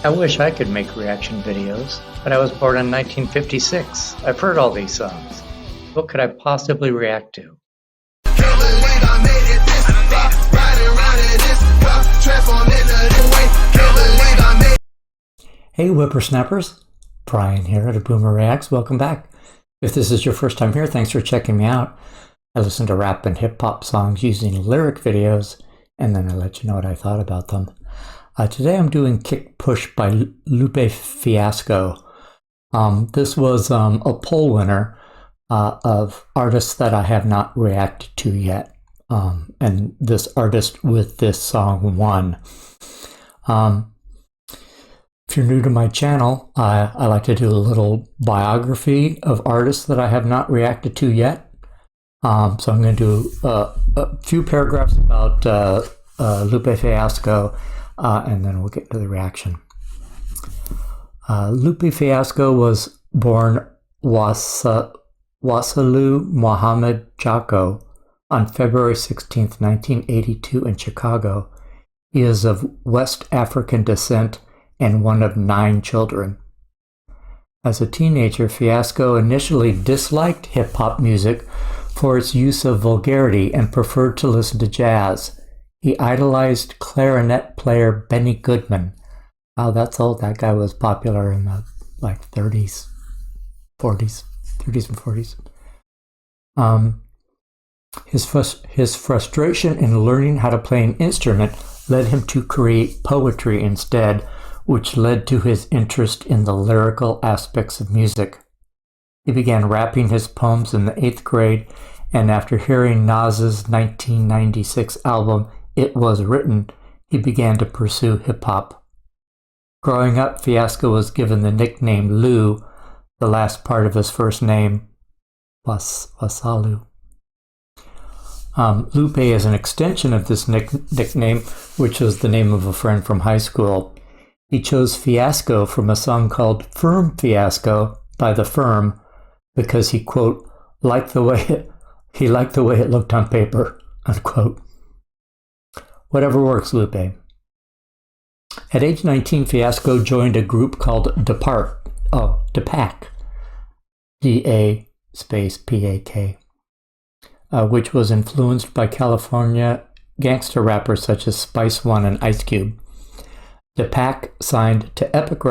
I wish I could make reaction videos, but I was born in 1956. I've heard all these songs. What could I possibly react to? Hey whippersnappers, Brian here at A Boomer Reacts. Welcome back. If this is your first time here, thanks for checking me out. I listen to rap and hip-hop songs using lyric videos, and then I let you know what I thought about them. Today I'm doing Kick Push by Lupe Fiasco. This was a poll winner of artists that I have not reacted to yet. And this artist with this song won. If you're new to my channel, I like to do a little biography of artists that I have not reacted to yet. So I'm going to do a few paragraphs about Lupe Fiasco, and then we'll get to the reaction. Lupe Fiasco was born Wasalu Mohammed Jacko on February 16, 1982 in Chicago. He is of West African descent and one of 9 children. As a teenager, Fiasco initially disliked hip-hop music for its use of vulgarity and preferred to listen to jazz. He idolized clarinet player Benny Goodman. Wow, that's old. That guy was popular in the 30s and 40s. His frustration in learning how to play an instrument led him to create poetry instead, which led to his interest in the lyrical aspects of music. He began rapping his poems in the 8th grade, and after hearing Nas's 1996 album, It Was Written, he began to pursue hip-hop. Growing up, Fiasco was given the nickname Lou, the last part of his first name, Wasalu. Lupe is an extension of this nickname, which was the name of a friend from high school. He chose Fiasco from a song called Firm Fiasco by The Firm because he, quote, liked the way it looked on paper, unquote. Whatever works, Lupe. At age 19, Fiasco joined a group called DAPAK, D-A space P-A-K, which was influenced by California gangster rappers such as Spice One and Ice Cube. DAPAK signed to Epic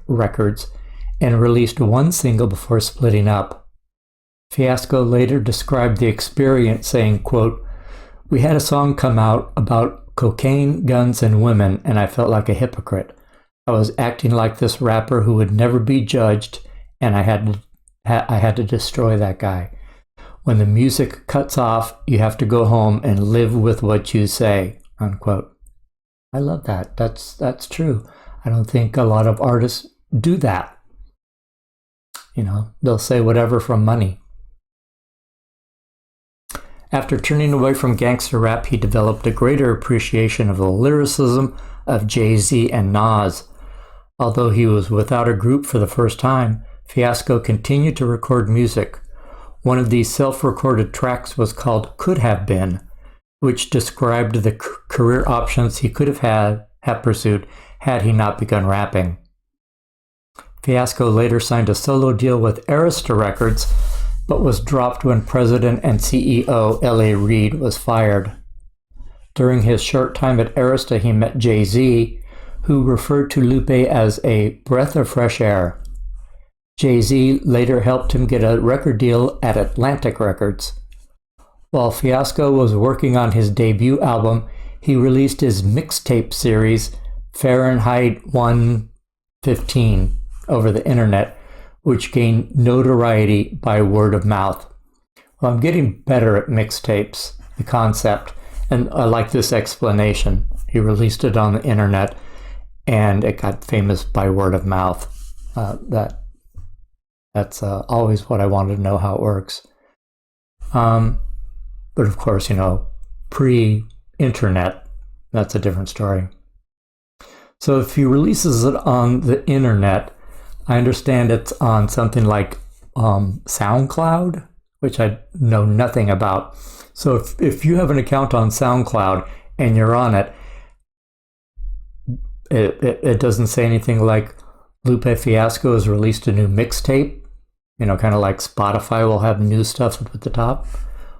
Records and released one single before splitting up. Fiasco later described the experience saying, quote, "We had a song come out about cocaine, guns, and women, and I felt like a hypocrite. I was acting like this rapper who would never be judged, and I had to destroy that guy. When the music cuts off, you have to go home and live with what you say," unquote. I love that. That's true. I don't think a lot of artists do that. You know, they'll say whatever from money. After turning away from gangster rap, he developed a greater appreciation of the lyricism of Jay-Z and Nas. Although he was without a group for the first time, Fiasco continued to record music. One of these self-recorded tracks was called Could Have Been, which described the career options he could have pursued had he not begun rapping. Fiasco later signed a solo deal with Arista Records, but was dropped when president and CEO L.A. Reid was fired. During his short time at Arista, he met Jay-Z, who referred to Lupe as a breath of fresh air. Jay-Z later helped him get a record deal at Atlantic Records. While Fiasco was working on his debut album, he released his mixtape series, Fahrenheit 115, over the internet, which gained notoriety by word of mouth. Well, I'm getting better at mixtapes, the concept, and I like this explanation. He released it on the internet, and it got famous by word of mouth. That's always what I wanted to know how it works. But of course, you know, pre-internet, that's a different story. So if he releases it on the internet, I understand it's on something like SoundCloud, which I know nothing about. So if you have an account on SoundCloud and you're on it, it doesn't say anything like Lupe Fiasco has released a new mixtape, kind of like Spotify will have new stuff up at the top?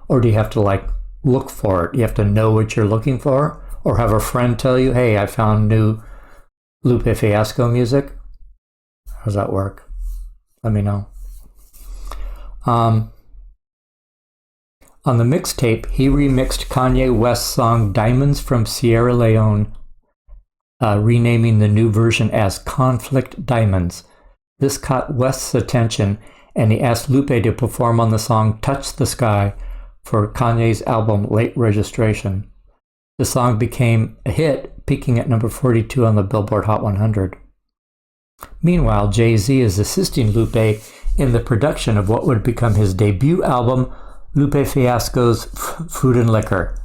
Or do you have to like look for it? You have to know what you're looking for, or have a friend tell you, hey, I found new Lupe Fiasco music? How does that work? Let me know. On the mixtape, he remixed Kanye West's song Diamonds from Sierra Leone, renaming the new version as Conflict Diamonds. This caught West's attention, and he asked Lupe to perform on the song Touch the Sky for Kanye's album Late Registration. The song became a hit, peaking at number 42 on the Billboard Hot 100. Meanwhile, Jay-Z is assisting Lupe in the production of what would become his debut album, Lupe Fiasco's Food and Liquor.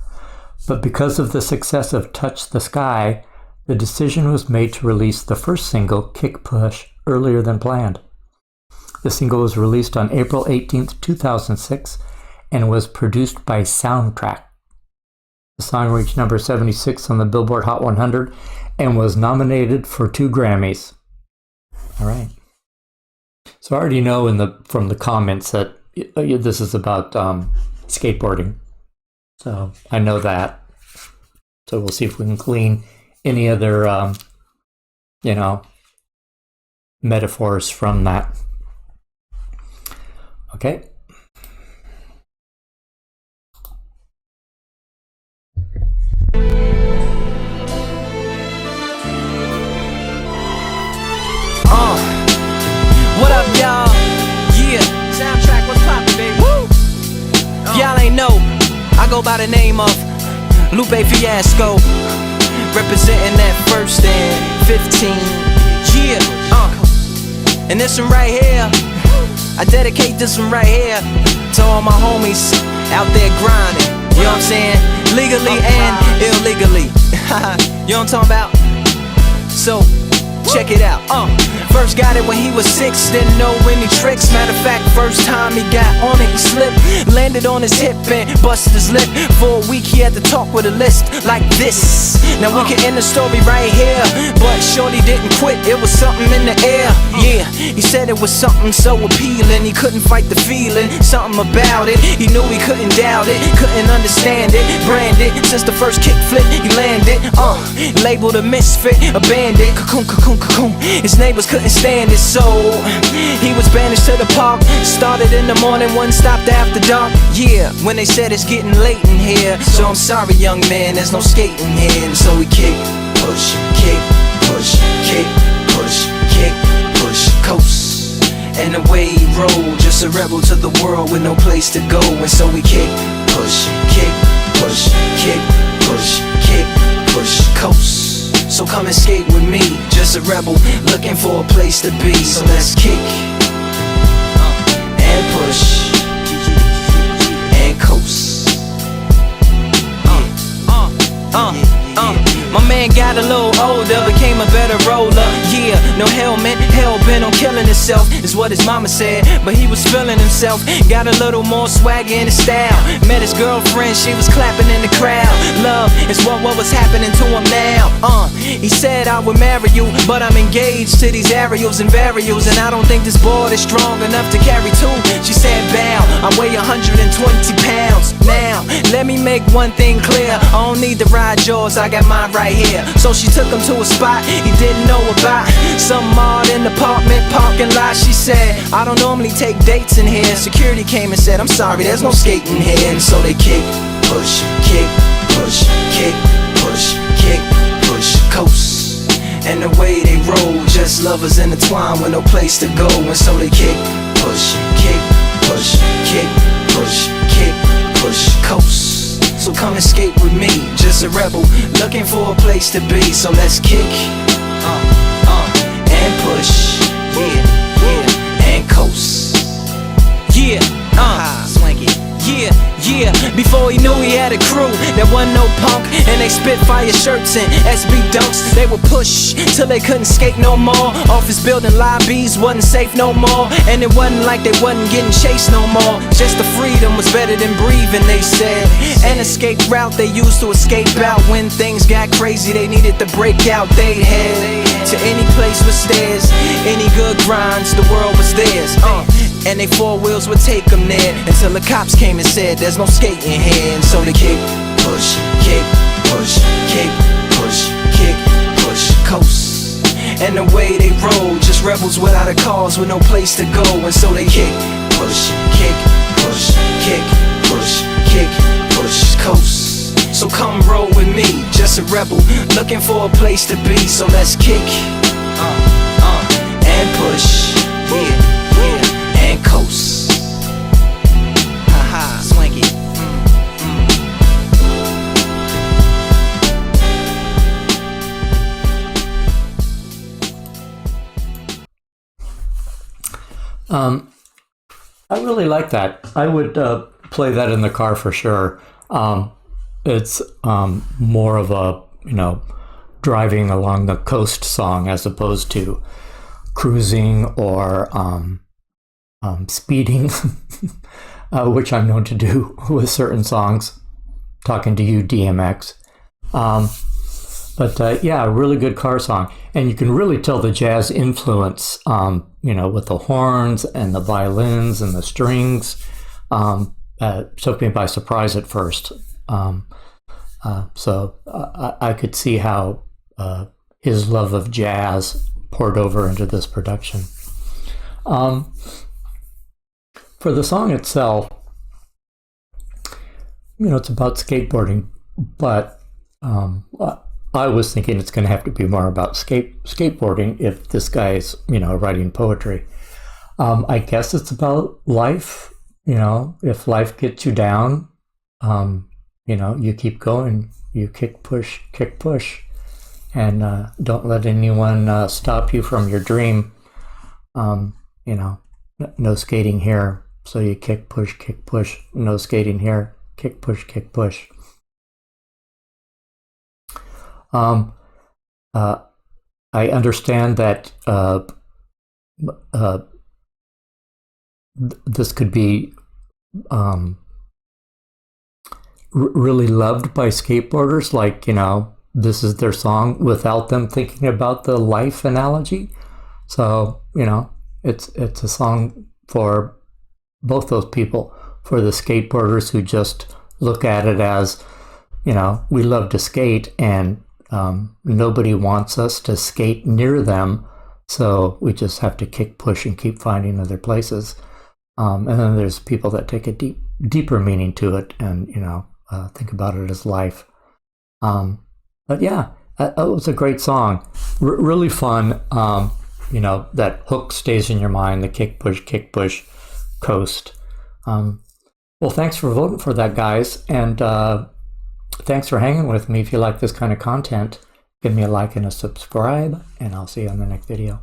But because of the success of Touch the Sky, the decision was made to release the first single, Kick Push, earlier than planned. The single was released on April 18, 2006, and was produced by Soundtrack. The song reached number 76 on the Billboard Hot 100 and was nominated for 2 Grammys. All right. So I already know from the comments that this is about skateboarding. So I know that. So we'll see if we can glean any other, metaphors from that. Okay. What up, y'all? Yeah, Soundtrack, what's poppin', baby? Woo! Y'all ain't know, I go by the name of Lupe Fiasco, representing that first and 15. Yeah, and this one right here, I dedicate this one right here to all my homies out there grinding. You know what I'm saying? Legally and illegally. You know what I'm talking about? So, check it out. First got it when he was 6, didn't know any tricks. Matter of fact, first time he got on it, he slipped, landed on his hip and busted his lip. For a week he had to talk with a list like this. Now we can end the story right here, but shorty didn't quit, it was something in the air. Yeah, he said it was something so appealing, he couldn't fight the feeling, something about it. He knew he couldn't doubt it, couldn't understand it. Branded, since the first kick flip he landed. Labeled a misfit, a bandit. Cocoon, cocoon, cocoon. His neighbors couldn't stand it, so he was banished to the park. Started in the morning, one stopped after dark. Yeah, when they said it's getting late in here, so I'm sorry, young man, there's no skating here. And so we kick, push, kick, push, kick, push, kick, push, coast. And the way he rolled, just a rebel to the world with no place to go. And so we kick, push, kick, push, kick, push, kick, push, coast. So come and skate with me, just a rebel looking for a place to be. So let's kick and push and coast. My man got a little older, became a better roller. Yeah, no helmet, hell-bent on killing himself, is what his mama said. But he was feeling himself, got a little more swag in his style. Met his girlfriend, she was clapping in the crowd. Love is what was happening to him now. He said I would marry you, but I'm engaged to these aerials and varials, and I don't think this board is strong enough to carry 2. She said bow, I weigh 120 pounds. Now, let me make one thing clear, I don't need to ride yours, I got mine right here. So she took him to a spot he didn't know about, some odd in the apartment parking lot. She said, I don't normally take dates in here. Security came and said, I'm sorry, there's no skating here. And so they kick, push, kick, push, kick, push, kick, push, coast. And the way they roll, just lovers intertwined with no place to go. And so they kick, push, kick, push, kick, push, kick, push, coast. So come and skate with me, just a rebel looking for a place to be. So let's kick and push, yeah, and coast. Yeah, swanky. Yeah, before he knew he had a crew that wasn't no punk, and they spit fire shirts and SB dunks. They would push till they couldn't skate no more. Office building lobbies wasn't safe no more, and it wasn't like they wasn't getting chased no more. Just the freedom was better than breathing, they said. An escape route they used to escape out. When things got crazy, they needed to break out. They'd head to any place with stairs, any good grinds, the world was theirs. And they four wheels would take them there, until the cops came and said there's no skating here. And so they kick, push, kick, push, kick, push, kick, push, coast. And the way they roll, just rebels without a cause, with no place to go. And so they kick, push, kick, push, kick, push, kick, push, coast. So come roll with me, just a rebel, looking for a place to be. So let's kick, and push, yeah, and coast. Haha, swanky. I really like that. I would play that in the car for sure. It's more of a, driving along the coast song as opposed to cruising or speeding, which I'm known to do with certain songs, talking to you, DMX. But yeah, a really good car song. And you can really tell the jazz influence, with the horns and the violins and the strings. Took me by surprise at first. So I could see how his love of jazz poured over into this production. For the song itself, it's about skateboarding, but I was thinking it's going to have to be more about skateboarding if this guy's, writing poetry. I guess it's about life, if life gets you down, you keep going, you kick, push, and don't let anyone stop you from your dream. No skating here, so you kick, push, no skating here, kick, push. I understand that this could be really loved by skateboarders, like, this is their song without them thinking about the life analogy. So, it's a song for both those people, for the skateboarders who just look at it as, we love to skate and nobody wants us to skate near them, so we just have to kick, push, and keep finding other places. And then there's people that take a deeper meaning to it and, think about it as life. But yeah, it was a great song. Really fun. That hook stays in your mind, the kick, push, coast. Well, thanks for voting for that, guys. And thanks for hanging with me. If you like this kind of content, give me a like and a subscribe, and I'll see you on the next video.